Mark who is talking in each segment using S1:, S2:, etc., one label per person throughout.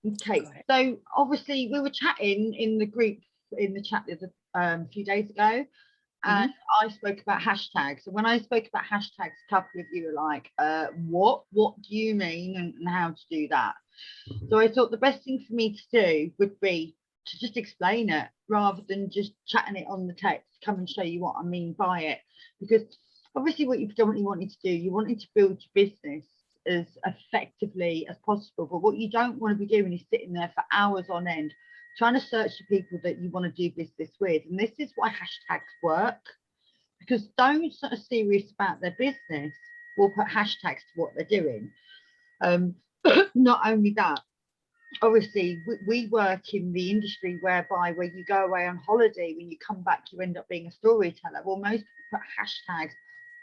S1: Okay, so obviously we were chatting in the group, in the chat a few days ago, and I spoke about hashtags. And when I spoke about hashtags, a couple of you were like, what do you mean, and how to do that? So I thought the best thing for me to do would be to just explain it rather than just chatting it on the text, come and show you what I mean by it. Because obviously what you predominantly wanted to do, you wanted to build your business as effectively as possible. But what you don't want to be doing is sitting there for hours on end trying to search for people that you want to do business with. And this is why hashtags work, because those that are serious about their business will put hashtags to what they're doing. Not only that, obviously we work in the industry whereby where you go away on holiday, when you come back you end up being a storyteller. Well, most people put hashtags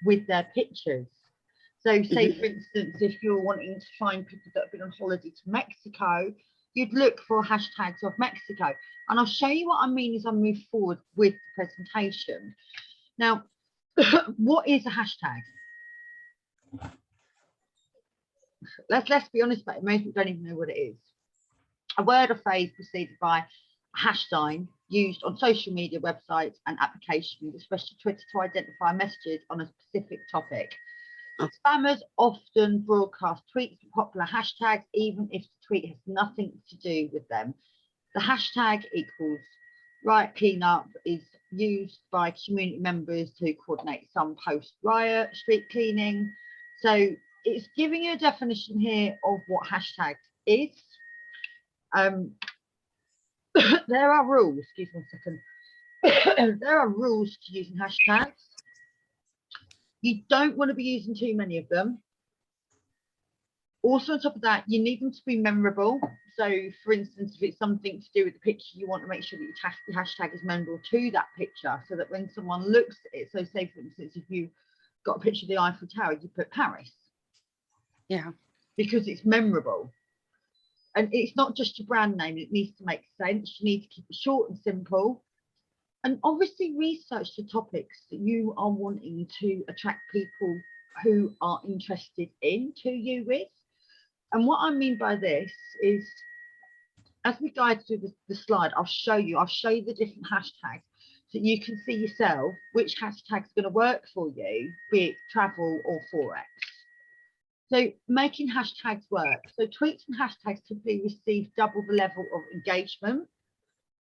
S1: with their pictures. So say for instance, if you're wanting to find people that have been on holiday to Mexico, you'd look for hashtags of Mexico. And I'll show you what I mean as I move forward with the presentation. Now, what is a hashtag? Let's be honest about it. Most people don't even know what it is. A word or phrase preceded by a hash sign used on social media websites and applications, especially Twitter, to identify messages on a specific topic. Spammers often broadcast tweets with popular hashtags, even if the tweet has nothing to do with them. The hashtag equals riot cleanup is used by community members to coordinate some post-riot street cleaning. So it's giving you a definition here of what hashtag is. There are rules, excuse me a second. There are rules to using hashtags. You don't want to be using too many of them. Also, on top of that, you need them to be memorable. So, for instance, if it's something to do with the picture, you want to make sure that your hashtag is memorable to that picture, so that when someone looks at it, so say, for instance, if you got a picture of the Eiffel Tower, you put Paris.
S2: Yeah.
S1: Because it's memorable. And it's not just your brand name, it needs to make sense. You need to keep it short and simple. And obviously research the topics that you are wanting to attract people who are interested in to you with. And what I mean by this is, as we guide through the slide, I'll show you the different hashtags so you can see yourself which hashtag is going to work for you, be it travel or Forex. So making hashtags work. So tweets and hashtags typically receive double the level of engagement.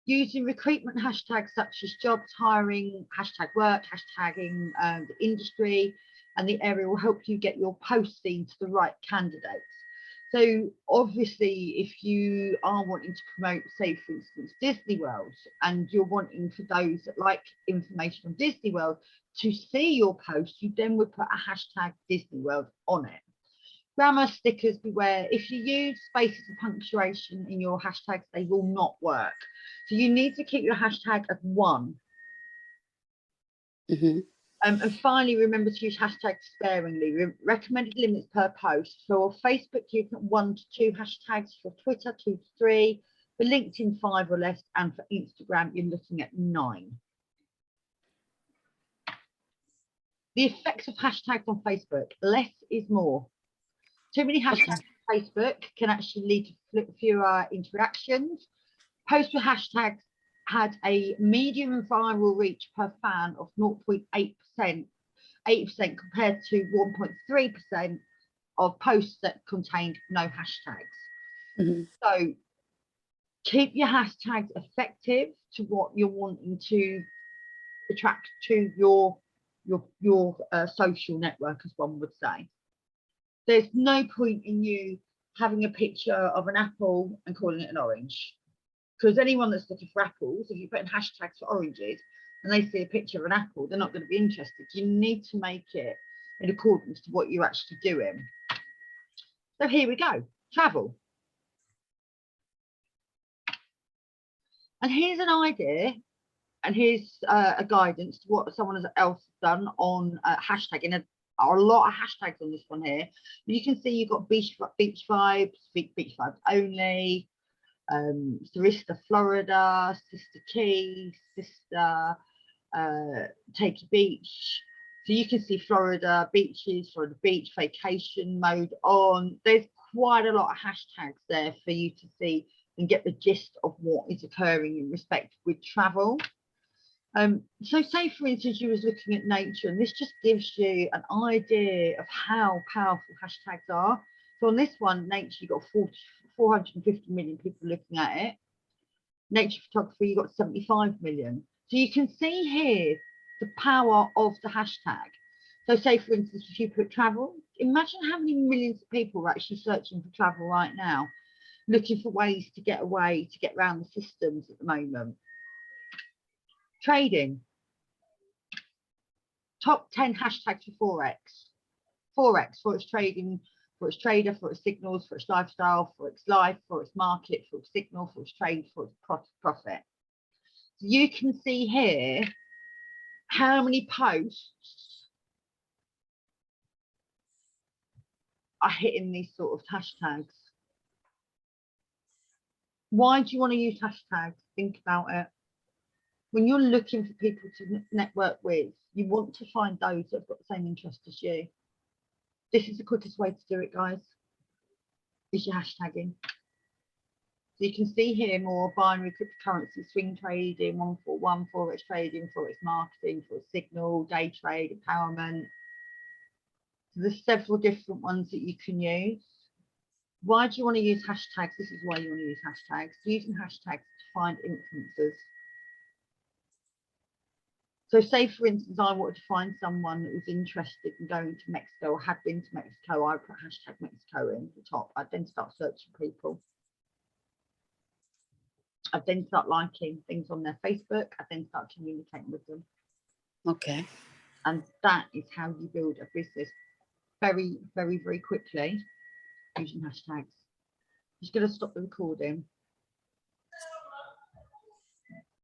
S1: Using recruitment hashtags such as jobs, hiring, hashtag work, hashtagging the industry and the area will help you get your post seen to the right candidates. So obviously, if you are wanting to promote, say, for instance, Disney World, and you're wanting for those that like information on Disney World to see your post, you then would put a hashtag Disney World on it. Grammar, stickers, beware. If you use spaces and punctuation in your hashtags, they will not work. So you need to keep your hashtag at one. And finally, remember to use hashtags sparingly. Recommended limits per post. For Facebook, you can 1 to 2 hashtags. For Twitter, 2 to 3. For LinkedIn, 5 or less. And for Instagram, you're looking at 9. The effects of hashtags on Facebook. Less is more. Too many hashtags on Facebook can actually lead to fewer interactions. Posts with hashtags had a median viral reach per fan of 0.8%, 8% compared to 1.3% of posts that contained no hashtags. So keep your hashtags effective to what you're wanting to attract to your social network, as one would say. There's no point in you having a picture of an apple and calling it an orange, because anyone that's looking for apples, if you put in hashtags for oranges and they see a picture of an apple, they're not going to be interested. You need to make it in accordance to what you're actually doing. So here we go, travel. And here's an idea, and here's a guidance to what someone else has done on hashtagging. A lot of hashtags on this one here. You can see you've got beach vibes, beach vibes only, Sarista, Florida, Sister Keys, Sister, Takey Beach. So you can see Florida beaches, Florida beach, vacation mode on. There's quite a lot of hashtags there for you to see and get the gist of what is occurring in respect with travel. So say for instance you was looking at nature, and this just gives you an idea of how powerful hashtags are. So on this one, nature, you got 450 million people looking at it. Nature photography, you got 75 million. So you can see here the power of the hashtag. So say for instance, if you put travel, imagine how many millions of people are actually searching for travel right now, looking for ways to get away, to get around the systems at the moment. Trading, top 10 hashtags for Forex. Forex, for its trading, for its trader, for its signals, for its lifestyle, for its life, for its market, for its signal, for its trade, for its profit. So you can see here how many posts are hitting these sort of hashtags. Why do you want to use hashtags? Think about it. When you're looking for people to network with, you want to find those that have got the same interest as you. This is the quickest way to do it, guys, is your hashtagging. So you can see here more binary cryptocurrency, swing trading, 141, forex trading, forex marketing, forex signal, day trade, empowerment. So there's several different ones that you can use. Why do you want to use hashtags? This is why you want to use hashtags. Using hashtags to find influencers. So say, for instance, I wanted to find someone that was interested in going to Mexico or had been to Mexico. I put hashtag Mexico in the top. I'd then start searching people. I'd then start liking things on their Facebook. I'd then start communicating with them.
S2: Okay.
S1: And that is how you build a business very, very, very quickly using hashtags. I'm just going to stop the recording.